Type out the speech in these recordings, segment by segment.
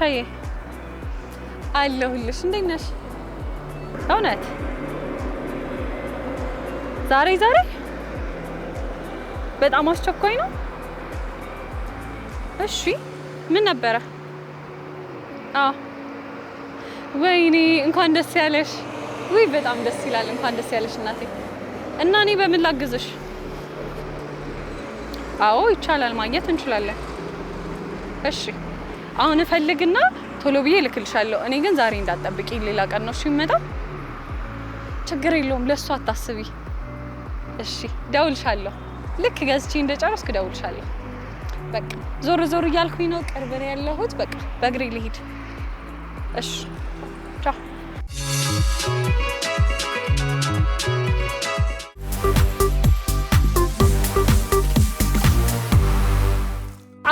ጋሻዬ አለሁልሽ። እንዴት ነሽ? እውነት ዛሬ በጣም አስቸኳይ ነው? እሺ ምን ነበረ? ወይኔ እንኳን ደስ ያለሽ። ውይ በጣም ደስ ይላል። እንኳን ደስ ያለሽ እናቴ። እና እኔ በምን ላግዝሽ? አዎ ይቻላል፣ ማግኘት እንችላለን። እሺ አሁን እፈልግና ቶሎ ብዬ ልክልሻለሁ። እኔ ግን ዛሬ እንዳትጠብቂ፣ ሌላ ቀን ነው እሺ የሚመጣው። ችግር የለውም፣ ለሱ አታስቢ። እሺ ደውልሻለሁ። ልክ ገዝቼ እንደጨረስኩ ደውልሻለሁ። በቃ ዞር እያልኩኝ ነው፣ ቅርብ ነው ያለሁት። በቃ በእግሬ ልሂድ። እሺ ቻው።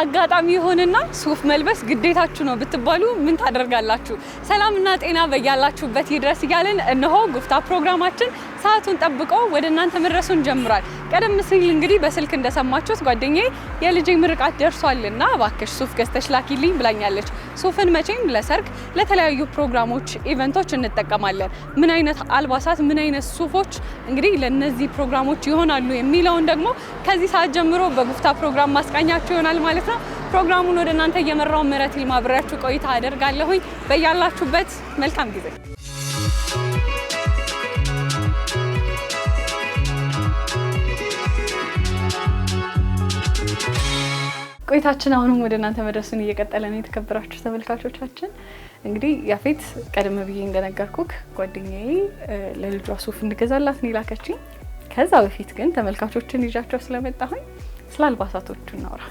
አጋጣሚ ይሆንና ሱፍ መልበስ ግዴታችሁ ነው ብትባሉ ምን ታደርጋላችሁ? ሰላምና ጤና በያላችሁበት ይድረስ እያልን እነሆ ጉፍታ ፕሮግራማችን ሰዓቱን ጠብቆ ወደ እናንተ መድረሱን ጀምሯል። ቀደም ሲል እንግዲህ በስልክ እንደሰማችሁት ጓደኛዬ የልጄ ምርቃት ደርሷልና እባክሽ ሱፍ ገዝተሽ ላኪልኝ ብላኛለች። ሱፍን መቼም ለሰርግ፣ ለተለያዩ ፕሮግራሞች፣ ኢቨንቶች እንጠቀማለን። ምን አይነት አልባሳት፣ ምን አይነት ሱፎች እንግዲህ ለነዚህ ፕሮግራሞች ይሆናሉ የሚለውን ደግሞ ከዚህ ሰዓት ጀምሮ በጉፍታ ፕሮግራም ማስቃኛችሁ ይሆናል ማለት ነው። ፕሮግራሙን ወደ እናንተ እየመራው ምህረት ይልማ አብሬያችሁ ቆይታ አደርጋለሁኝ። በያላችሁበት መልካም ጊዜ። ቆይታችን አሁንም ወደ እናንተ መድረሱን እየቀጠለ ነው። የተከበራችሁ ተመልካቾቻችን እንግዲህ ያፌት ቀደም ብዬ እንደነገርኩክ ጓደኛዬ ለልጇ ሱፍ እንድገዛላት ነው የላከችኝ። ከዛ በፊት ግን ተመልካቾችን ይዣቸው ስለመጣሁኝ ስለ አልባሳቶቹ እናውራ።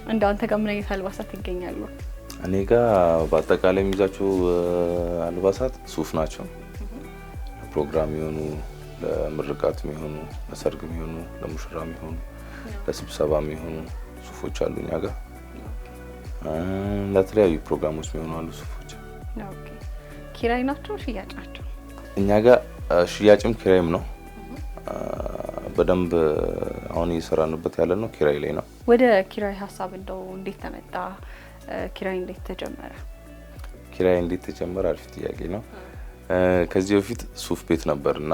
እንደው አንተ ጋር ምን አይነት አልባሳት ይገኛሉ? እኔ ጋር በአጠቃላይ የሚይዛቸው አልባሳት ሱፍ ናቸው። ለፕሮግራም ይሆኑ፣ ለምርቃት ይሆኑ፣ ለሰርግ ይሆኑ፣ ለሙሽራ ይሆኑ፣ ለስብሰባ ይሆኑ ሱፎች አሉ እኛ ጋር። ለተለያዩ ፕሮግራሞች የሚሆኑ አሉ ሱፎች። ኦኬ። ኪራይ ናቸው ሽያጭ ናቸው? እኛ ጋር ሽያጭም ኪራይም ነው። በደንብ አሁን እየሰራንበት ያለ ነው ኪራይ ላይ ነው። ወደ ኪራይ ሀሳብ እንደው እንዴት ተመጣ? ኪራይ እንዴት ተጀመረ? ኪራይ እንዴት ተጀመረ? አሪፍ ጥያቄ ነው። ከዚህ በፊት ሱፍ ቤት ነበርና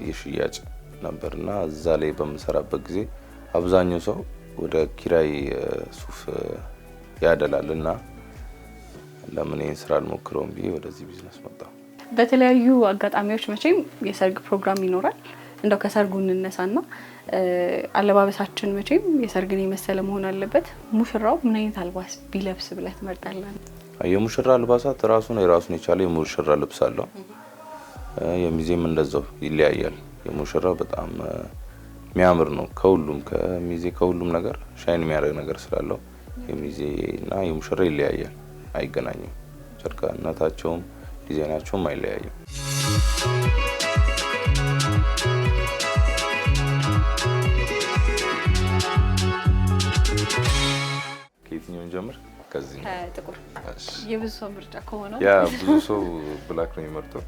የሽያጭ ነበርና እዛ ላይ በምሰራበት ጊዜ አብዛኛው ሰው ወደ ኪራይ ሱፍ ያደላልና ለምን ይሄን ስራ አልሞክረውም ብዬ ወደዚህ ቢዝነስ መጣሁ። በተለያዩ አጋጣሚዎች መቼም የሰርግ ፕሮግራም ይኖራል። እንደው ከሰርጉ እንነሳና አለባበሳችን መቼም የሰርግን የመሰለ መሆን አለበት። ሙሽራው ምን አይነት አልባስ ቢለብስ ብለህ ትመርጣለህ? የሙሽራ አልባሳት የራሱን የቻለ የሙሽራ ልብስ አለው። የሚዜም እንደዛው ይለያያል። የሙሽራው በጣም የሚያምር ነው። ከሚዜ ከሁሉም ነገር ሻይን የሚያደርግ ነገር ስላለው የሚዜና የሙሽራ ይለያያል፣ አይገናኙም። ጨርቃነታቸውም ዲዛይናቸውም አይለያይም። ከየትኛውን ጀምር? ከዚህ ጥቁር የብዙ ሰው ምርጫ ከሆነው ያ ብዙ ሰው ብላክ ነው የሚመርጠው።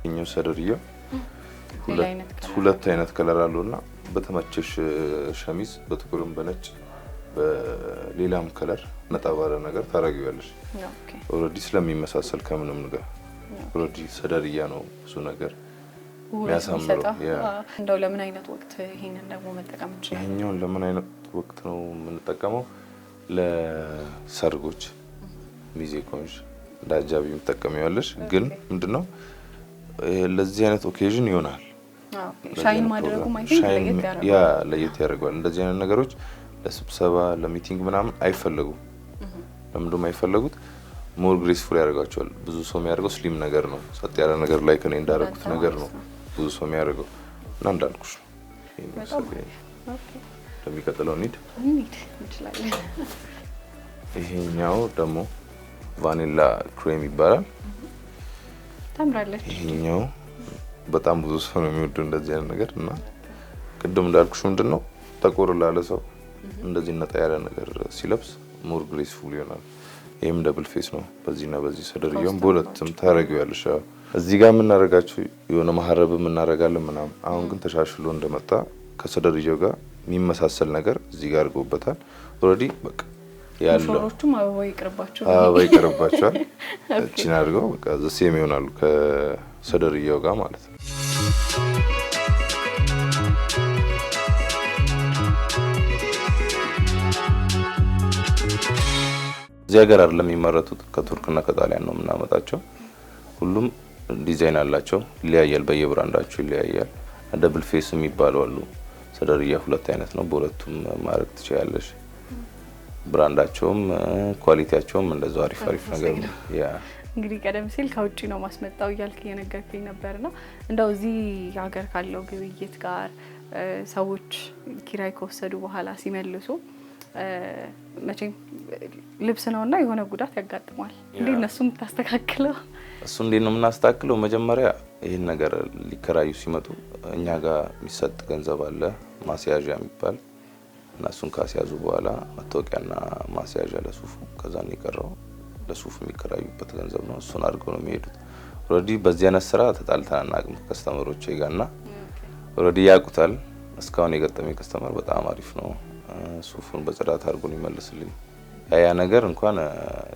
እኛው ሰደርየው ሁለት አይነት ከለር አለውና በተመቸሽ ሸሚዝ በጥቁርም በነጭ በሌላም ከለር ነጣ ባለ ነገር ታረጊዋለሽ። ኦሬዲ ስለሚመሳሰል ከምንም ነገር ኦሬዲ ሰደርያ ነው ብዙ ነገር የሚያሳምረው። እንደው ለምን አይነት ወቅት ይሄንን ደግሞ መጠቀም እንችላለን? ይሄኛውን ለምን አይነት ወቅት ነው የምንጠቀመው? ለሰርጎች ሚዜ ኮንሽ እንዳጃቢ የምትጠቀሚዋለሽ። ግን ምንድነው ለዚህ አይነት ኦኬዥን ይሆናል። ሻይን ማድረጉ ለየት ያደርገዋል። እንደዚህ አይነት ነገሮች ለስብሰባ ለሚቲንግ ምናምን አይፈለጉም። ለምንድነው አይፈለጉት? ሞር ግሬስፉል ያደርጋቸዋል። ብዙ ሰው የሚያደርገው ስሊም ነገር ነው፣ ሰጥ ያለ ነገር ላይ ከኔ እንዳደረኩት ነገር ነው ብዙ ሰው የሚያደርገው እና እንዳልኩሽ ነው። ለሚቀጥለው እንሂድ እንችላለን። ይሄኛው ደግሞ ቫኒላ ክሬም ይባላል። ታምራለች። ይሄኛው በጣም ብዙ ሰው ነው የሚወደው እንደዚህ አይነት ነገር እና ቅድም እንዳልኩሽ ምንድነው ጠቆር ላለ ሰው እንደዚህ ነጣ ያለ ነገር ሲለብስ ሞር ግሬስፉል ይሆናል። ይሄም ደብል ፌስ ነው። በዚህና በዚህ ሰደርያውን በሁለቱም ታረጊዋለሽ። እዚህ ጋር የምናረጋቸው የሆነ ማህረብ እናረጋለን ምናምን። አሁን ግን ተሻሽሎ እንደመጣ ከሰደርያው ጋር የሚመሳሰል ነገር እዚህ ጋር አድርገውበታል። ኦሬዲ በቃ ያለው ሾሮቹም አበባ ይቀርባቸው እቺን አድርገው በቃ ዘሴም ይሆናሉ ከሰደርያው ጋር ማለት ነው። እዚህ ሀገር አይደለም የሚመረቱት ከቱርክና ከጣሊያን ነው የምናመጣቸው። ሁሉም ዲዛይን አላቸው፣ ይለያያል፣ በየብራንዳቸው ይለያያል። ደብል ፌስ የሚባሉ አሉ። ሰደርያ ሁለት አይነት ነው፣ በሁለቱም ማድረግ ትችላለሽ። ብራንዳቸውም ኳሊቲያቸውም እንደዛው አሪፍ ነገር ነው። ያ እንግዲህ ቀደም ሲል ከውጪ ነው ማስመጣው እያልክ የነገርከኝ ነበርና እንደው እዚህ ሀገር ካለው ግብይት ጋር ሰዎች ኪራይ ከወሰዱ በኋላ ሲመልሱ መቼም ልብስ ነውና የሆነ ጉዳት ያጋጥማል። እንዴት ነው እሱም ታስተካክለው? እሱ እንዴት ነው የምናስተካክለው? መጀመሪያ ይሄን ነገር ሊከራዩ ሲመጡ እኛ ጋር የሚሰጥ ገንዘብ አለ፣ ማስያዣ የሚባል እና እሱን ካስያዙ በኋላ መታወቂያና ማስያዣ ለሱፉ፣ ከዛ ነው የቀረው ለሱፉ የሚከራዩበት ገንዘብ ነው። እሱን አድርገው ነው የሚሄዱት። ኦሬዲ በዚህ አይነት ስራ ተጣልተን አናውቅም ከስተመሮቼ ጋርና ኦሬዲ ያውቁታል። እስካሁን የገጠመኝ ከስተመር በጣም አሪፍ ነው። ሱፉን በጽዳት አድርጎ ይመልስልኝ። ያ ነገር እንኳን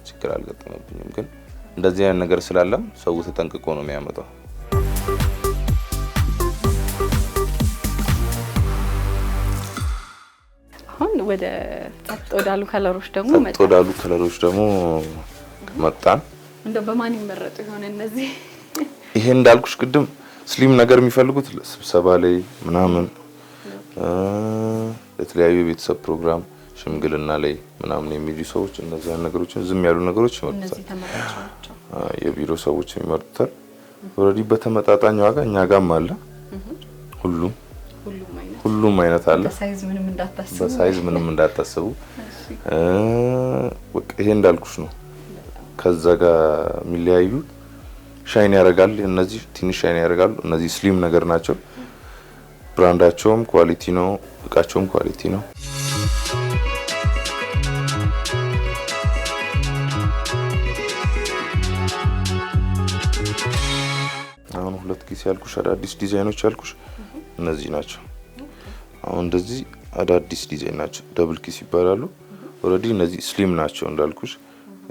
ችግር አልገጠመብኝም። ግን እንደዚህ አይነት ነገር ስላለም ሰው ተጠንቅቆ ነው የሚያመጣው። አሁን ወደ ወዳሉ ከለሮች ደግሞ መጣን። እንደው በማን ይመረጡ ይሆን እነዚህ? ይሄ እንዳልኩሽ ቅድም ስሊም ነገር የሚፈልጉት ስብሰባ ላይ ምናምን ለተለያዩ የቤተሰብ ፕሮግራም ሽምግልና ላይ ምናምን የሚሉ ሰዎች እነዚህ ነገሮችን ዝም ያሉ ነገሮች ይመርጣሉ። እነዚህ ተመራጭ የቢሮ ሰዎች ይመርጣሉ። ኦሬዲ በተመጣጣኝ ዋጋ እኛ ጋርም አለ። ሁሉም አይነት አለ። በሳይዝ ምንም እንዳታስቡ። በቃ ይሄ እንዳልኩሽ ነው። ከዛ ጋር የሚለያዩ ሻይን ያደርጋል። እነዚህ ትንሽ ሻይን ያደርጋሉ። እነዚህ ስሊም ነገር ናቸው። ብራንዳቸውም ኳሊቲ ነው፣ እቃቸውም ኳሊቲ ነው። አሁን ሁለት ጊዜ ያልኩሽ አዳዲስ ዲዛይኖች ያልኩሽ እነዚህ ናቸው። አሁን እንደዚህ አዳዲስ ዲዛይን ናቸው፣ ደብል ኪስ ይባላሉ። ኦሬዲ እነዚህ ስሊም ናቸው እንዳልኩሽ።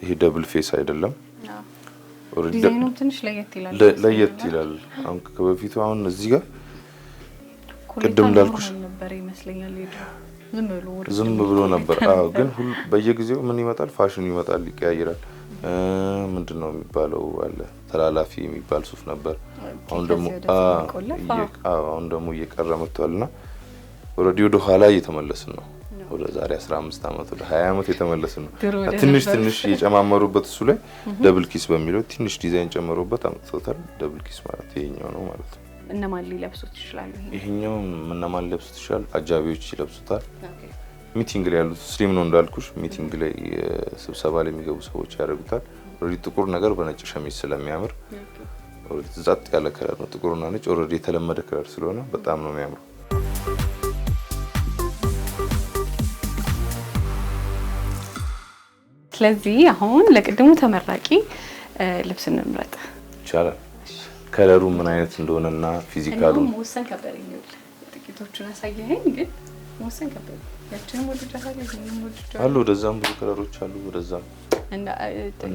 ይሄ ደብል ፌስ አይደለም። ኦሬዲ ዲዛይኑ ትንሽ ለየት ይላል። አሁን ከበፊቱ አሁን እዚህ ጋር ቅድም እንዳልኩሽ ነበር ይመስለኛል። ዝም ብሎ ነበር። ግን በየጊዜው ምን ይመጣል? ፋሽን ይመጣል፣ ይቀያየራል። ምንድነው የሚባለው አለ ተላላፊ የሚባል ሱፍ ነበር። አሁን ደግሞ እየቀረ መጥቷልና ኦሬዲ ወደ ኋላ እየተመለስን ነው። ወደ ዛሬ 15 አመት ወደ 20 አመት የተመለስን ነው። ትንሽ እየጨማመሩበት እሱ ላይ ደብል ኪስ በሚለው ትንሽ ዲዛይን ጨምሮበት አምጥተውታል። ደብል ኪስ ማለት ይሄኛው ነው ማለት ነው። እነማን ሊለብሱት ይችላሉ? ይሄኛው እነማን ሊለብሱት ይችላል? አጃቢዎች ይለብሱታል። ሚቲንግ ላይ ያሉት ስሊም ነው እንዳልኩሽ። ሚቲንግ ላይ ስብሰባ ላይ የሚገቡ ሰዎች ያደርጉታል። ኦሬዲ ጥቁር ነገር በነጭ ሸሚዝ ስለሚያምር ኦሬዲ ዛጥ ያለ ከለር ነው። ጥቁርና ነጭ ኦሬዲ የተለመደ ከለር ስለሆነ በጣም ነው የሚያምረው። ስለዚህ አሁን ለቅድሙ ተመራቂ ልብስ እንምረጥ ይቻላል። ከለሩ ምን አይነት እንደሆነና ፊዚካሉ መወሰን ከበደኝ። ጥቂቶቹን አሳየኸኝ፣ ግን መወሰን ከበደኝ። ያችንም ወድጃታለሁ አሉ። ወደዛም ብዙ ከለሮች አሉ። ወደዛም እና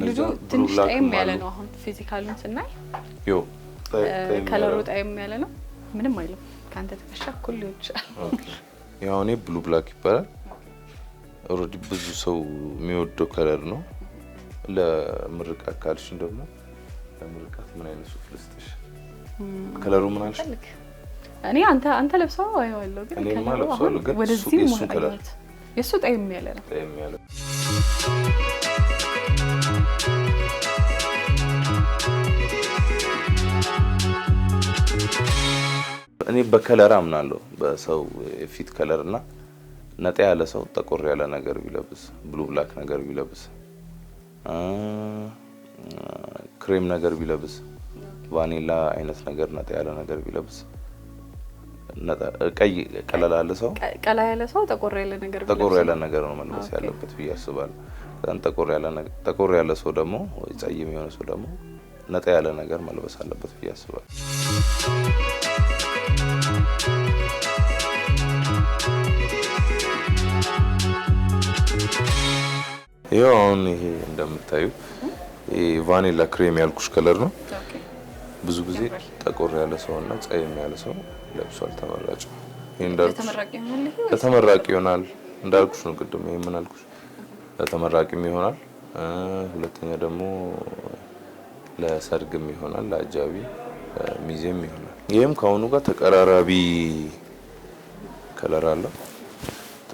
ልጁ ትንሽ ጣይም ያለ ነው። አሁን ፊዚካሉን ስናይ ከለሩ ጣይም ያለ ነው። ምንም አይልም። ካንተ ተከሻ እኩል ሊሆን ይችላል። ያው እኔ ብሉ ብላክ ይባላል። ኦሬዲ ብዙ ሰው የሚወደው ከለር ነው። ለምርቃት ካልሽኝ ደግሞ ለምርቃት ምን አይነት ሱፍ ልስጥሽ? ከለሩ ምን አልሽ? እኔ አንተ ለብሰው አይዋለሁ፣ ግን ከለሩ ወደዚህ ነው ከለር የሱ ጣይም ያለ ነው። እኔ በከለር አምናለሁ። በሰው የፊት ከለርና ነጣ ያለ ሰው ጠቆር ያለ ነገር ቢለብስ፣ ብሉ ብላክ ነገር ቢለብስ፣ ክሬም ነገር ቢለብስ፣ ቫኒላ አይነት ነገር ነጣ ያለ ነገር ቢለብስ፣ ቀይ ቀለል ያለ ሰው ጠቆር ያለ ነገር ነው መልበስ ያለበት ብዬ አስባለሁ። ጠቆር ያለ ሰው ደግሞ ወይ ጸይም የሆነ ሰው ደግሞ ነጣ ያለ ነገር መልበስ አለበት ብዬ አስባለሁ። ይሄው አሁን ይሄ እንደምታዩ ይሄ ቫኒላ ክሬም ያልኩሽ ከለር ነው። ብዙ ጊዜ ጠቆር ያለ ሰውና ጸይም ያለ ሰው ለብሷል ተመራጭ። ይሄ እንዳልኩሽ ለተመራቂ ይሆናል እንዳልኩሽ ነው ቅድም። ይሄ ምን አልኩሽ? ለተመራቂም ይሆናል። ሁለተኛ ደግሞ ለሰርግም ይሆናል፣ ለአጃቢ ሚዜም ይሆናል። ይሄም ከአሁኑ ጋር ተቀራራቢ ከለር አለው።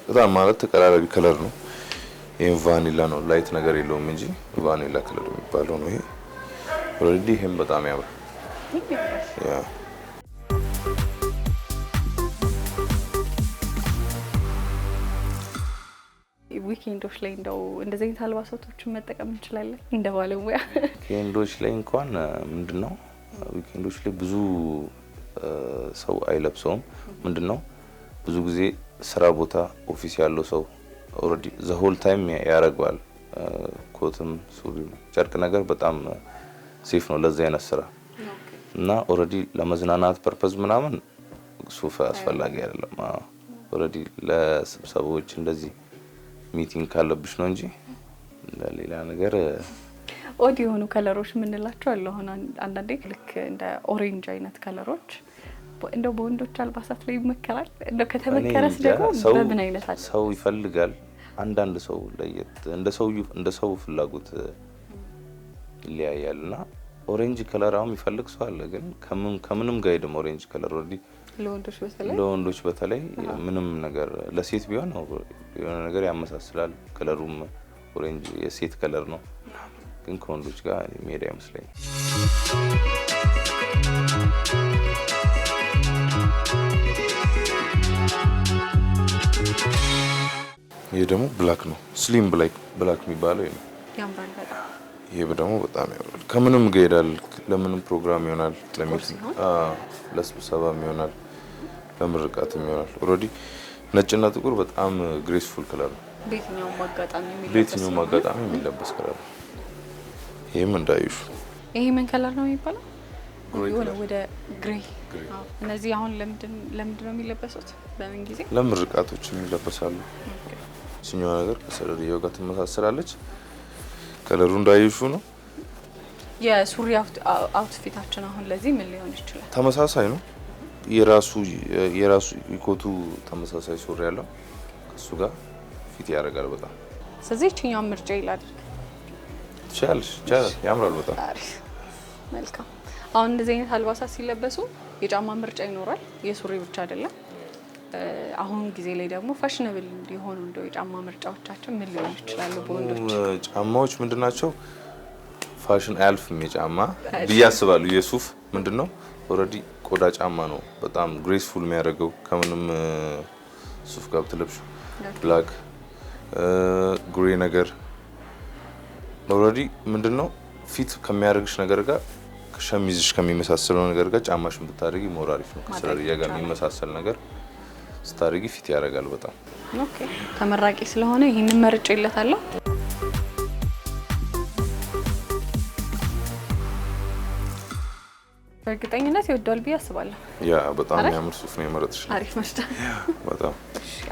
በጣም ማለት ተቀራራቢ ከለር ነው። ይሄ ቫኒላ ነው፣ ላይት ነገር የለውም እንጂ ቫኒላ ከለር የሚባለው ነው ይሄ። ኦልሬዲ ይሄም በጣም ያምራል። ያ ዊኬንዶች ላይ እንደው እንደዚህ አይነት አልባሳቶችን መጠቀም እንችላለን እንደ ባለሙያ? ዊኬንዶች ላይ እንኳን ምንድነው ዊኬንዶች ላይ ብዙ ሰው አይለብሰውም። ምንድነው ብዙ ጊዜ ስራ ቦታ ኦፊስ ያለው ሰው ኦልሬዲ ዘ ሆል ታይም ያረጋዋል። ኮትም ሱሪም ጨርቅ ነገር በጣም ሴፍ ነው ለዛ አይነት ስራ እና ኦልሬዲ ለመዝናናት ፐርፐዝ ምናምን ሱፍ አስፈላጊ አይደለም። ኦልሬዲ ለስብሰባዎች እንደዚህ ሚቲንግ ካለብሽ ነው እንጂ ለሌላ ነገር ኦድ የሆኑ ከለሮች ምንላቸው አለ። አሁን አንዳንዴ ልክ እንደ ኦሬንጅ አይነት ከለሮች እንደው በወንዶች አልባሳት ላይ ይመከራል። እንደው ከተመከረስ ደግሞ በምን አይነት አለ ሰው ይፈልጋል። አንዳንድ ሰው ለየት እንደ ሰው ፍላጎት ይለያያልና ኦሬንጅ ከለር አሁን ይፈልግ ሰው አለ። ግን ከምንም ጋር ሄደም ኦሬንጅ ከለር ወዲ ለወንዶች በተለይ ምንም ነገር ለሴት ቢሆን የሆነ ነገር ያመሳስላል። ከለሩም ኦሬንጅ የሴት ከለር ነው፣ ግን ከወንዶች ጋር የሚሄድ አይመስለኝም። ይሄ ደግሞ ብላክ ነው፣ ስሊም ብላክ የሚባለው ይሄ ነው። ያምራል በጣም። ይሄ ደግሞ በጣም ያምራል። ከምንም ጋር ይሄዳል። ለምንም ፕሮግራም ይሆናል፣ ለሚቲንግ ለስብሰባም ይሆናል፣ ለምርቃትም ይሆናል። ኦልሬዲ ነጭና ጥቁር በጣም ግሬስፉል ከለር ነው። በየትኛውም አጋጣሚ የሚለበስ ከለር ነው። ይሄም እንዳይሹ ይሄ ምን ከለር ነው የሚባለው? ወደ ግሬ። እነዚህ አሁን ለምንድን ነው የሚለበሱት? በምን ጊዜ? ለምርቃቶች የሚለበሳሉ። ሲኛው ነገር ከሰረሪያው ጋር ትመሳሰላለች። ከለሩ እንዳይሹ ነው። የሱሪ አውትፊታችን አሁን ለዚህ ምን ሊሆን ይችላል? ተመሳሳይ ነው። የራሱ ኢኮቱ ተመሳሳይ ሱሪ ያለው ከሱ ጋር ፊት ያደርጋል በጣም። ስለዚህ እኛው ምርጫ ይላል። ቻልሽ ያምራል በጣም። መልካም። አሁን እንደዚህ አይነት አልባሳት ሲለበሱ የጫማ ምርጫ ይኖራል፣ የሱሪ ብቻ አይደለም። አሁን ጊዜ ላይ ደግሞ ፋሽነብል እንዲሆኑ እንደው የጫማ ምርጫዎቻችን ምን ሊሆን ይችላል? በወንዶች ጫማዎች ምንድናቸው? ፋሽን አያልፍም የጫማ ብዬ አስባለሁ። የሱፍ ምንድነው ኦልሬዲ ቆዳ ጫማ ነው በጣም ግሬስፉል የሚያደርገው ከምንም ሱፍ ጋር ብትለብሹ ብላክ ግሬ ነገር ኦልሬዲ ምንድነው ፊት ከሚያደርግሽ ነገር ጋር ከሸሚዝሽ ከሚመሳሰለው ነገር ጋር ጫማሽን ብታደርጊ ሞር አሪፍ ነው። ከስራሪያ ጋር የሚመሳሰል ነገር ስታደርጊ ፊት ያደርጋል በጣም። ኦኬ ተመራቂ ስለሆነ ይሄንን መርጬለታለሁ። በእርግጠኝነት ይወደዋል ብዬ አስባለሁ። ያ በጣም የሚያምር ሱፍ ነው የመረጥሽ። አሪፍ መስዳ በጣም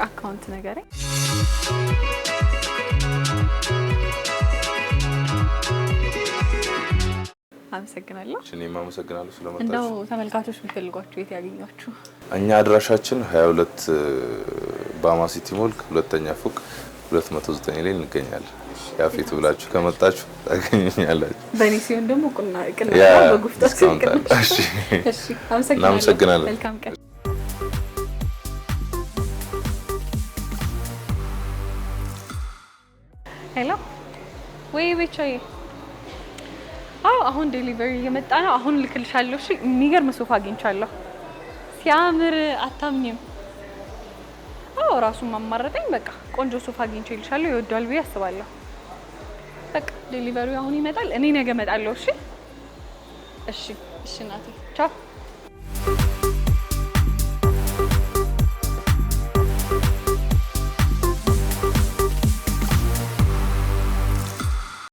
አካውንት ነገር አመሰግናለሁ። እኔም አመሰግናለሁ ስለመጣችሁ። እንደው ተመልካቾች ቢፈልጓችሁ የት ያገኛችሁ? እኛ አድራሻችን 22 ባማ ሲቲ ሞል ሁለተኛ ፎቅ 209 ላይ እንገኛለን። ያፊት ብላችሁ ከመጣችሁ ታገኙኛላችሁ። በእኔ ሲሆን ደግሞ ቁና በጉፍታ እሺ፣ አመሰግናለሁ። መልካም ቀን። ሄሎ ወይ ቤቻዬ። አሁን ዴሊቨሪ እየመጣ ነው። አሁን ልክልሻለሁ። እሺ የሚገርም ሶፋ አግኝቻለሁ። ሲያምር አታምኝም? ራሱን ማማረጠኝ። በቃ ቆንጆ ሶፋ አግኝቼልሻለሁ። ይወደዋል ብዬ አስባለሁ። በቃ ዴሊቨሪው አሁን ይመጣል። እኔ ነገ እመጣለሁ። እሺ እናቴ ቻው።